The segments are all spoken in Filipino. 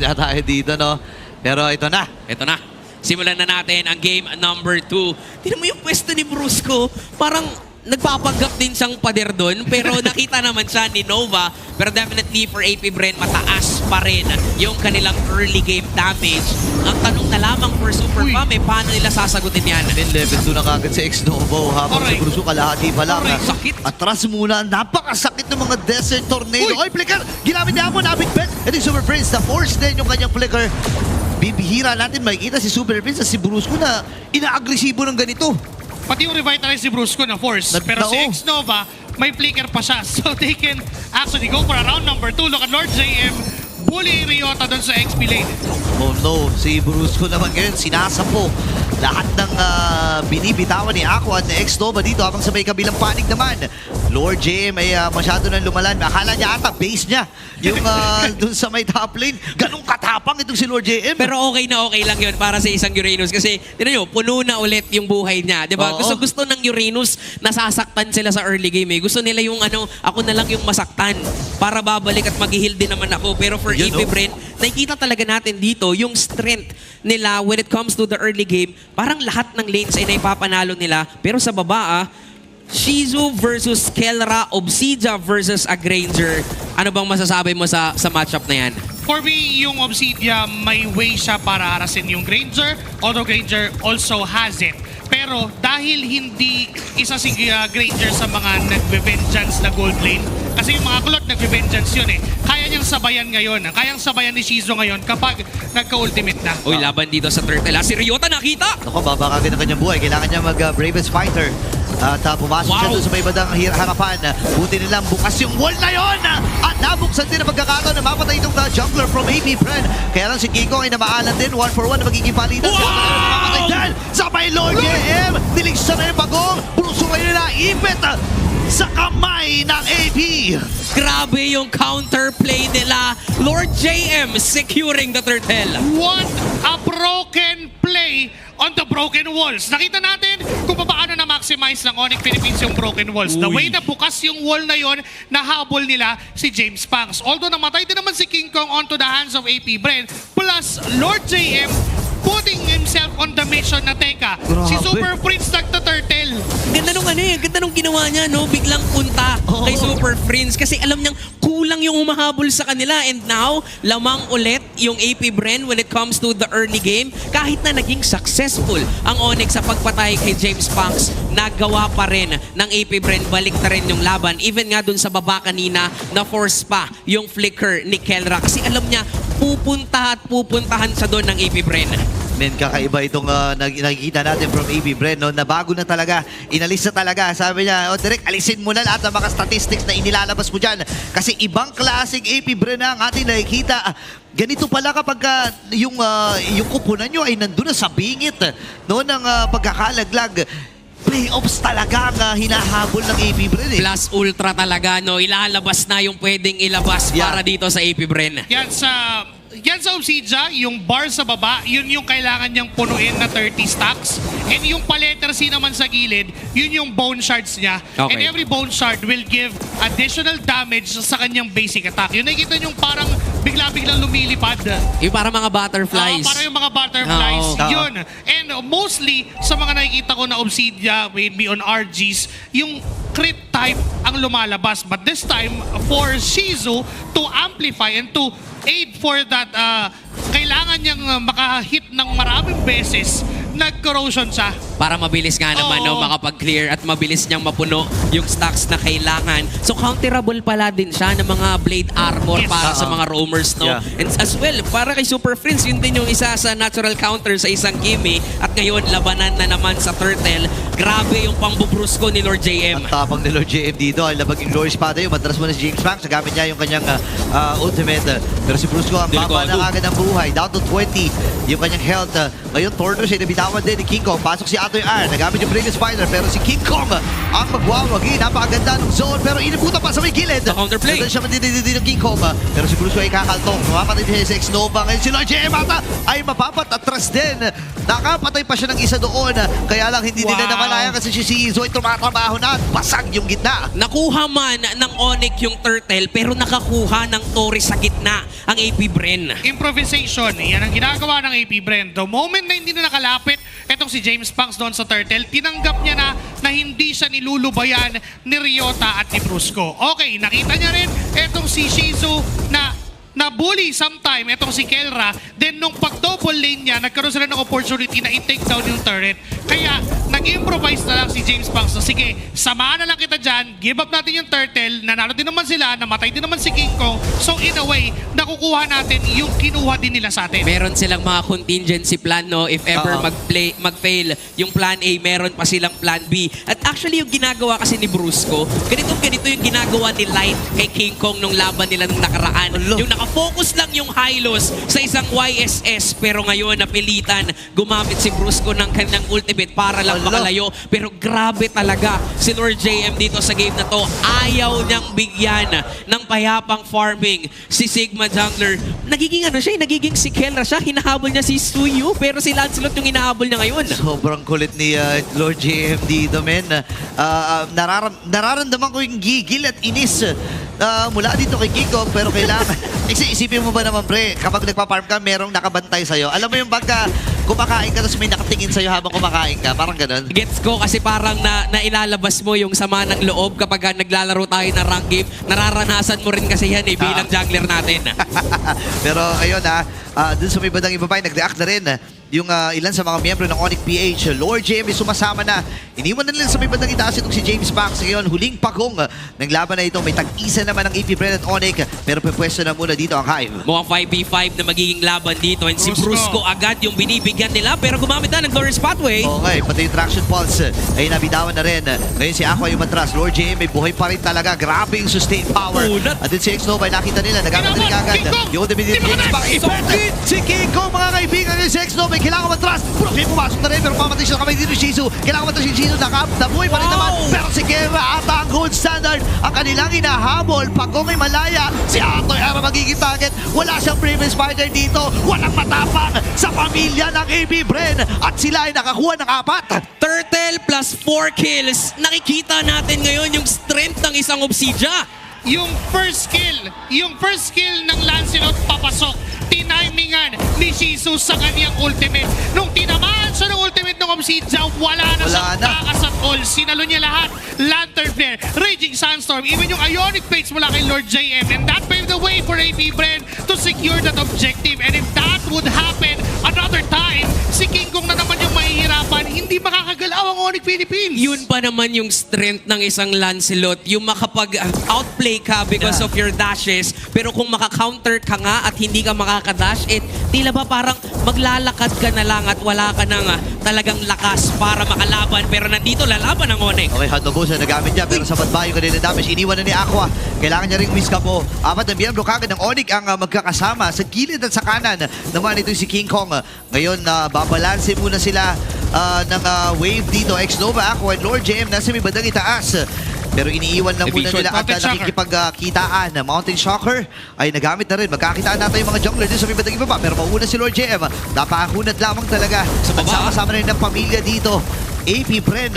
na tayo dito, no? Pero ito na. Ito na. Simulan na natin ang game number 2. Tignan mo yung pwesto ni Brusco. Parang nagpapanggap din siyang pader doon. Pero nakita naman siya ni Nova. Pero definitely for AP Bren, mataas pa rin yung kanilang early game damage. Ang tanong na lamang for Super Pam, paano nila sasagutin yan? Min level 2 na kagad si X-Novo habang si Bruso kalahati pa lang. Sakit. Atras muna. Napakasakit ng mga Desert Tornado. Oy, flicker! Ginamit niya mo, nabit bet. Ito yung Super Prince. Na-force din yung kanyang flicker. Bibihira natin makikita si Super Prince at si Brusco na ina-agresibo ng ganito. Pati yung revitalize si Brusco na force. Pero si X-Nova, may flicker pa siya. So they can actually go for a round number 2. Look at Lord JM. Bully Ryota dun sa XP lane. Oh no, si Brusco naman ngayon sinasampo lahat ng binibitawan ni Aqua at ni X-Nova dito habang sa may kabilang panig naman. Lord JM ay masyado nang lumalan. Akala niya ata base niya yung dun sa may top lane. Ganong katapang itong si Lord JM. Pero okay na okay lang yun para sa isang Uranus kasi tinan nyo, puno na ulit yung buhay niya, di ba? Gusto ng Uranus, nasasaktan sila sa early game eh. Gusto nila yung ako na lang yung masaktan para babalik at mag-heal din naman ako. Pero for AP Bren, nakikita talaga natin dito yung strength nila when it comes to the early game. Parang lahat ng lanes ay naipapanalo nila. Pero sa baba Shizu versus Kelra, Obsidia versus a Granger. Ano bang masasabi mo sa matchup na yan? For me, yung Obsidia, may way siya para harasin yung Granger. Although Granger also has it. Pero dahil hindi isa si Granger sa mga nagbe-vengeance na gold lane, kasi yung mga kulot nagbe-vengeance yun eh. Kaya niyang sabayan ngayon. Kayang sabayan ni Shizu ngayon kapag nagka-ultimate na. Uy, laban dito sa Turtle. Si Ryota nakita! Ako, baba kagad ang kanyang buhay. Kailangan niya mag-Bravest Fighter. At pumasok siya doon sa may bandang harapan. Buti nilang bukas yung wall na yon. At nabuksan din ang pagkakataon na mapatay itong jungler from AP Bren. Kaya lang si Kiko ay namaalan din. 1-for-1 na magiging palitan. Mapatay din sa may Lord JM. Niligsan na yung bagong. Bruso ngayon nila ipit sa kamay ng AP. Grabe yung counterplay nila. Lord JM securing the Turtle. What a broken play on the broken walls. Nakita natin kung paano na-maximize ng Onyx Philippines yung broken walls. The way na bukas yung wall na yon, nahabol nila si James Pangs. Although namatay din naman si King Kong onto the hands of AP Bren. Plus, Lord JM putting himself on the mission na teka. Si Super Prince nagta-turtle. Ganda nung ganda nung ginawa niya, no? Biglang punta kay Super Prince kasi alam niyang kulang yung humahabol sa kanila and now, lamang ulit yung AP Bren when it comes to the early game. Kahit na naging successful ang Onyx sa pagpatay kay James Pangs, nagawa pa rin ng AP Bren, balik na rin yung laban. Even nga dun sa baba kanina, na-force pa yung flicker ni Kelra kasi alam niya, pupuntahan sa doon ng AP Bren. Men, kakaiba itong nakikita natin from AP Bren, no? Na bago na talaga, inalis na talaga. Sabi niya, direct, alisin mo na lahat ng mga statistics na inilalabas mo dyan. Kasi ibang klaseng AP Bren na ang ating nakikita. Ganito pala kapag yung kupunan nyo ay nandun na sa bingit, no? Ng pagkakalaglag. Playoffs talaga ang hinahabol ng AP Bren eh. Plus ultra talaga, no? Ilalabas na yung pwedeng ilabas para dito sa AP Bren. Yan sa Obsidia, yung bar sa baba, yun yung kailangan niyang punuin na 30 stacks. And yung paletter C naman sa gilid, yun yung bone shards niya. Okay. And every bone shard will give additional damage sa kanyang basic attack. Yun nakikita nyo parang bigla-biglang lumilipad. Yung para mga butterflies. Para yung mga butterflies. Yun. And mostly, sa mga nakikita ko na Obsidia, maybe on RGs, yung crit type ang lumalabas. But this time, for Shizu to amplify and to aid for that, kailangan niyang makahit ng maraming beses, nag-corrosion siya. Para mabilis nga naman, no, makapag-clear at mabilis niyang mapuno yung stacks na kailangan. So counterable pala din siya ng mga blade armor para sa mga roamers, no? And as well, para kay Super Prince, yun din yung isa sa natural counter sa isang Kimi. At ngayon, labanan na naman sa Turtle. Grabe yung pambubrusko ni Lord JM. Ang tapang ni Lord JM dito ay labaging Glory Espada yung matras mo na si James Pangs. Gamit niya yung kanyang ultimate. Pero si Brusco ang baba na agad ng buhay. Down to 20 yung kanyang health. Ngayon, Tornus ay nabitawan din ni King Kong. Pasok si Atoy R. Nagamit yung previous spider pero si King Kong ang magwawagi. Napakaganda ng zone pero inibutan pa sa may gilid. Sa counterplay. Doon siya matitindi ng King Kong. Pero si Bruce ay kakaltong. Mapapatay siya sa X-Nova. Ngayon si Lord JM ata ay mapapatatras din. Nakapatay pa siya ng isa doon. Kaya lang hindi nila namalaya kasi si Shizu ay tumatrabaho na at basag yung gitna. Nakuha man ng Onyx yung turtle pero nakakuha ng Torres sa gitna ang AP Bren. Improvisation, yan ang ginagawa ng AP Bren. The moment na hindi na nakalapit etong si James Punks doon sa turtle, tinanggap niya na hindi siya nilulubayan ni Ryota at ni Brusco. Okay, nakita niya rin etong si Shizu na bully sometime etong si Kelra, then nung pag-double lane niya, nagkaroon sila ng opportunity na i-take down yung turret. Kaya nag-improvise na lang si James Punks. So sige, samahan na lang kita dyan, give up natin yung turtle, nanalo din naman sila, namatay din naman si King Kong. So in a way, nakukuha natin yung kinuha din nila sa atin. Meron silang mga contingency plan, no? If ever mag-fail yung plan A, meron pa silang plan B. At actually, yung ginagawa kasi ni Brusco, ganito yung ginagawa ni Light kay King Kong nung laban nila nung nakaraan. Yung nakafocus lang yung Hylos sa isang YSS, pero ngayon napilitan gumamit si Brusco ng kanyang ultimate para lang makalayo. Pero grabe talaga si Lord JM dito sa game na to. Ayaw niyang bigyan ng payapang farming si Sigma Jungler. Nagiging nagiging si Kelra siya. Hinahabol niya si Suyu, pero si Lancelot yung hinahabol niya ngayon. Sobrang kulit ni Lord JM dito, men. Nararamdaman ko yung gigil at inis mula dito kay Kiko, pero kailangan. Isipin mo ba naman, pre, kapag nagpa-farm ka, merong nakabantay sa'yo. Alam mo yung pagka kumakain ka tapos may nakatingin sa'yo habang kumakain ka, parang ganun. Gets ko kasi parang nailalabas mo yung sama ng loob kapag naglalaro tayo ng rank game. Nararanasan mo rin kasi yan bilang jungler natin. Pero ayun dun sa may bandang ibabay, nag-react na rin yung ilan sa mga miyembro ng Onyx PH. Lord JM ay sumasama na. Iniwan na nila sa may bandang itaas itong si James Punks. Ngayon, huling pagong ng laban na ito. May tag-isa naman ng AP Bren at Onyx. Pero pwesto na muna dito ang Hive. Mukhang 5v5 na magiging laban dito. And si Brusco agad yung binibigyan nila. Pero gumamit na ng Glorious Pathway. Okay, pati yung Traction Pulse ay nabitawan na rin. Ngayon si Aqua yung matras. Lord JM may buhay pa rin talaga. Grabe yung sustain power. At din si X-Nova ay nakita nila. Nagamit na rin agad. Yung ultimate ni James Punks. Si King Kong, mga kaibigan, yung si X-Nova kailangan matras. Brooklyn pumasok na rin pero pamatay siya kamay dito ni Shizu. Kailangan matras si Shizu. Nabuhay pa rin naman. Pero si Kera at ang gold standard ang kanilang inahabol. Pagong ay malaya. Si Atoy Ara magiging target. Wala siyang previous fighter dito. Walang matapang sa pamilya ng AB Bren. At sila ay nakakuha ng 4. Turtle plus 4 kills. Nakikita natin ngayon yung strength ng isang Obsidia. Yung first kill ng Lancelot papasok. Tinimingan ni Shizu sa kanyang ultimate. Nung tinamaan siya ng ultimate ng Obsidia, wala na siyang takas at all. Sinalo niya lahat. Lantern Flare, Raging Sandstorm, even yung Ionic Fates mula kay Lord JM. And that paved the way for AP Bren to secure that objective. And if that would happen another time, si King Kong na naman yung mahihirapan, hindi makakagalaw ang Onyx Philippines. Yun pa naman yung strength ng isang Lancelot. Yung makapag-outplay ka because of your dashes. Pero kung maka-counter ka nga at hindi ka makakadash, tila ba parang maglalakad ka na lang at wala ka nang talagang lakas para makalaban. Pero nandito lalaban ang Onyx. Okay, Hotdog na nagamit niya pero sa badbayo kanina damage. Iniwan na ni Aqua. Kailangan niya ring miska po. 4 na miyembro kagad ng Onyx ang magkakasama sa gilid at sa kanan. Naman ito si King Kong. Ngayon, babalanse muna sila ng wave dito. X-Nova, Aqua, and Lord JM nasa may bandang itaas. Pero iniiwan lang muna nila at nakikipagkitaan. Mountain Shocker ay nagamit na rin. Magkakitaan natin yung mga jungler din sa may bandang ibaba. Pero mauna si Lord JM. Napakahunat lamang talaga. At sama-sama na rin ng pamilya dito. AP Bren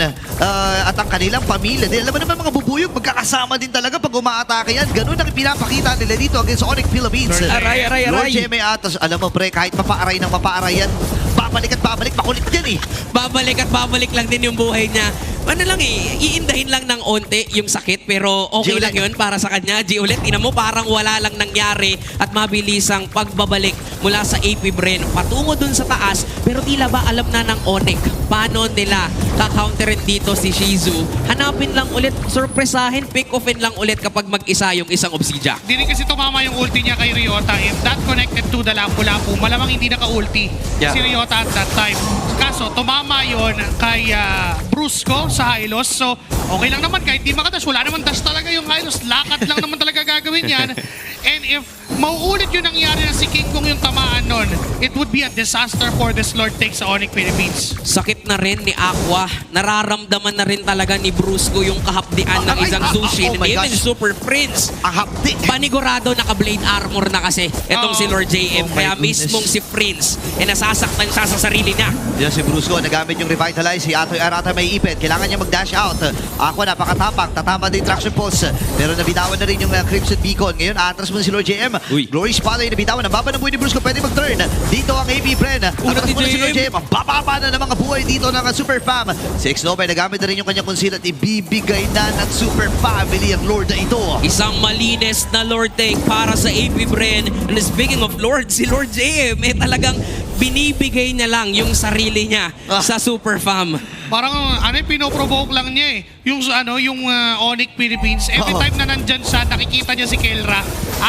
at ang kanilang pamilya. Alam mo naman mga bubuyog, magkakasama din talaga pag umaatake yan. Ganun ang pinapakita nila dito against Onyx Philippines. Aray. Lord JM atas, alam mo pre, kahit mapaaray ng mapaaray yan, babalik at babalik, makulit yan Babalik at babalik lang din yung buhay niya. Ano lang iindahin lang ng onte yung sakit pero okay lang yun para sa kanya. Ulit, ina mo parang wala lang nangyari at mabilisang pagbabalik mula sa AP Bren patungo dun sa taas pero tila ba alam na ng Onyx paano nila ka-counterin dito si Shizu. Hanapin lang ulit, surpresahin, pick-offin lang ulit kapag mag-isa yung isang Obsidia. Di rin kasi tumama yung ulti niya kay Ryota. If that connected to the Lapu-Lapu, malamang hindi naka-ulti si Ryota at that time. Kaso, tumama yon kay Brusco sa Hylos. So, okay lang naman kahit di makadash. Wala naman dash talaga yung Hylos. Lakat lang naman talaga gagawin yan. And if mauulit yung nangyari na si King Kong yung tamaan nun, it would be a disaster for this Lord Take sa Onyx Philippines. Sakit na rin ni Aqua. Nararamdaman na rin talaga ni Brusco yung kahapdian ng isang Zushin. oh my Even gosh. Super Prince. Ang hapdi. Panigurado naka-blade armor na kasi itong si Lord JM. Oh my Kaya goodness. mismong si Prince nasasaktan siya sa sarili niya. Yan si Brusco, nagamit yung Revitalize. Si Atoy Arata may ipit. Kailangan niya mag-dash out. Ako napakatapak. Tatama din traction pulse. Pero nabitawan na rin yung Crimson Beacon. Ngayon, atras mo si Lord JM. Uy. Glory Spotlight nabitawan. Ang baba ng buhay ni Brusco. Pwede mag-turn. Dito ang AP Bren. Unat Atras ni mo na si Lord JM. JM. Ang bababa na ng mga buhay dito ng Super Fam. Si X-Nova nagamit na rin yung kanyang conceal at ibibigay na ng Super Family ang Lord na ito. Isang malinis na Lord Take para sa AP Bren. And speaking of Lord, si Lord JM talagang binibigay niya lang yung sarili niya sa Super Fam. Parang pinoprovoke lang niya eh. Yung Onyx Philippines, every Oo. time na nandyan siya, nakikita niya si Kelra.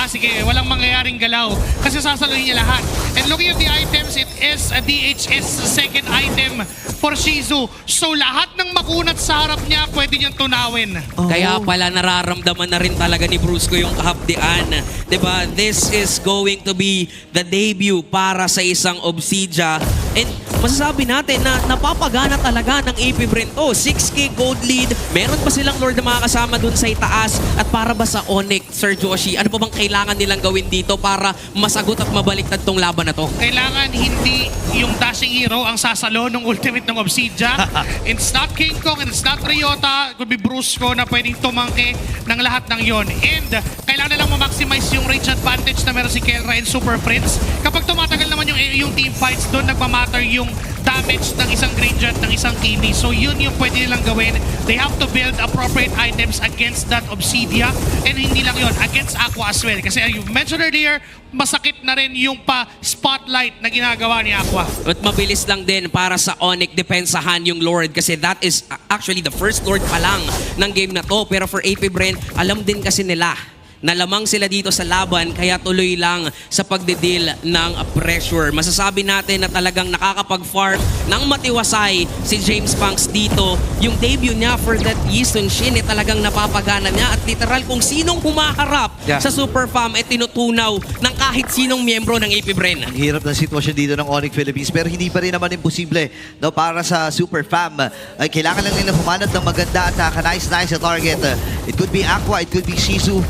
Sige, walang mangyayaring galaw. Kasi sasaluhin niya lahat. And looking at the items, it is a DHS second item for Shizu. So lahat ng makunat sa harap niya, pwede niyang tunawin. Kaya pala nararamdaman na rin talaga ni Brusco yung kahapdian. 'Di ba? This is going to be the debut para sa isang Obsidia. And masasabi natin na napapagana talaga ng AP Bren to. 6K gold lead. Meron pa silang Lord na makakasama dun sa itaas. At para ba sa Onyx, Sir Joshi, ano pa bang kailangan nilang gawin dito para masagot at mabaliktad tong laban na to? Kailangan hindi yung dashing hero ang sasalo ng ultimate ng Obsidia. It's not King Kong and it's not Ryota. It could be Brusco na pwedeng tumangke ng lahat ng yon. And kailangan nilang ma-maximize yung range advantage na meron si Kelra and Super Prince. Kapag tumatagal naman yung team fights, doon nagmamatter yung damage ng isang Granger at ng isang Kimi. So yun yung pwede nilang gawin. They have to build appropriate items against that Obsidia. And hindi lang yun, against Aqua as well. Kasi you mentioned earlier, masakit na rin yung pa-spotlight na ginagawa ni Aqua. At mabilis lang din para sa Onyx depensahan yung Lord kasi that is actually the first Lord pa lang ng game na to. Pero for AP Bren, alam din kasi nila na lamang sila dito sa laban kaya tuloy lang sa pagdidil ng pressure. Masasabi natin na talagang nakakapag-farm ng matiwasay si James Punks dito. Yung debut niya for that Yisung Shin talagang napapagana niya at literal kung sinong humaharap sa Super Fam tinutunaw ng kahit sinong miyembro ng AP Bren. Ang hirap ng sitwasyon dito ng Onyx Philippines pero hindi pa rin naman imposible no, para sa Super Fam. Ay, kailangan lang nila humanap ng maganda at nice sa target. It could be Aqua, it could be Shizu.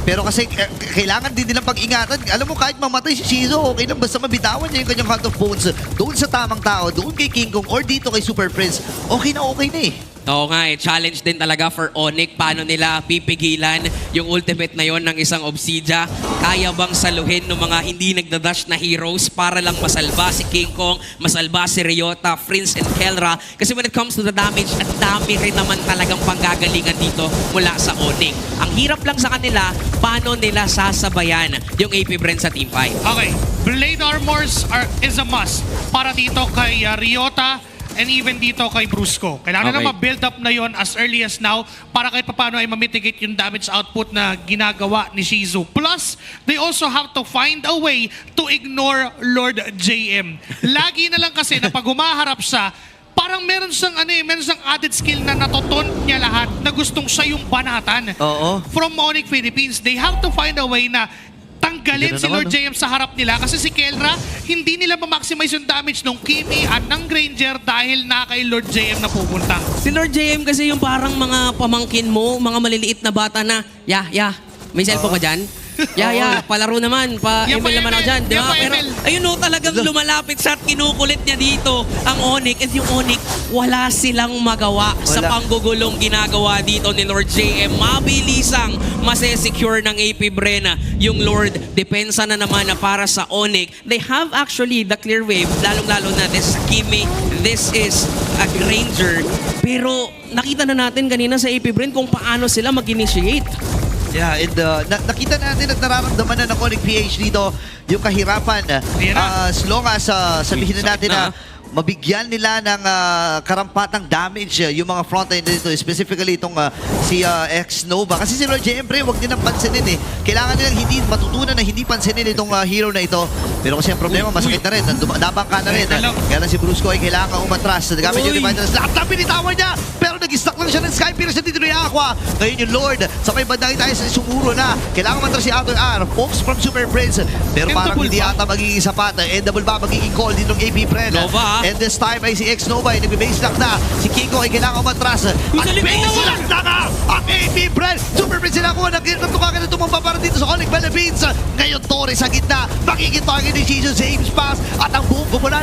Pero kasi kailangan din nilang pag-ingatan. Alam mo, kahit mamatay si Shizu, okay lang. Basta mabitawan niya yung kanyang Heart of Bones doon sa tamang tao, doon kay King Kong, or dito kay Super Prince. Okay na eh. Oo nga challenge din talaga for Onyx. Paano nila pipigilan yung ultimate na yon ng isang Obsidia? Kaya bang saluhin ng mga hindi nagdadash na heroes para lang masalba si King Kong, masalba si Ryota, Prince and Kelra? Kasi when it comes to the damage, at dami rin naman talagang panggagalingan dito mula sa Onyx. Ang hirap lang sa kanila, paano nila sasabayan yung AP Bren sa Team 5? Okay, Blade Armors is a must para dito kay Ryota and even dito kay Brusco. Kailangan na ma-build up na yon as early as now para kahit paano ay ma-mitigate yung damage output na ginagawa ni Shizu. Plus, they also have to find a way to ignore Lord JM. Lagi na lang kasi na pag humaharap siya, parang meron siyang added skill na natutunan niya lahat na gustong siya yung banatan. Oo. From Onyx Philippines, they have to find a way na tanggalin si Lord JM sa harap nila kasi si Kelra, hindi nila ma-maximize yung damage ng Kimi at ng Granger dahil na kay Lord JM na pupunta. Si Lord JM kasi yung parang mga pamangkin mo, mga maliliit na bata na, may cellphone ka dyan? Palaro naman, pa-email naman ako dyan. Di ba? Pero ayun talagang lumalapit siya at kinukulit niya dito ang Onyx. At yung Onyx, wala silang magawa sa panggugulong ginagawa dito ni Lord JM. Mabilisang masesecure ng AP Bren yung Lord. Depensa na naman na para sa Onyx. They have actually the clear wave, lalong-lalo na this Kimi, this is a Granger. Pero nakita na natin kanina sa AP Bren kung paano sila mag-initiate. Yeah, and nakita natin at nararamdaman na ng Onyx PH dito yung kahirapan. As long as sabihin na natin na mabigyan nila ng karampatang damage yung mga frontline dito, specifically itong si X-Nova. Kasi si Lord Jempre, huwag nilang pansinin eh. Kailangan nilang hindi matutunan na hindi pansinin itong hero na ito. Pero kasi ang problema, masakit na rin. Nabangka na rin. Kaya lang si Brusco ay kailangan umatras. Nagamit yung reminder. Lahat na binitawan niya. Pero nag-stuck lang siya ng Sky Pierce dito ni Aqua. Ngayon yung Lord. Sa may bandang tayo sa sumuro na. Kailangan matras si Atoy R. Folks from Super Prince. Pero parang Endable hindi ba? ata magiging sapat. Endable ba magiging call dito ng AP Bren? Nova. And this time ay si X-Nova ay nagbe-base lock na. Si Kiko ay kailangan umatras. At sa likod! base lock na nga ang AP Bren. Super Prince sila kuha. Nagkitukakan na tumamba para dito sa Onyx Philippines. Ngayon Torres sa gitna. Makikitagin ni Jesus James Pass. At ang buong kumulan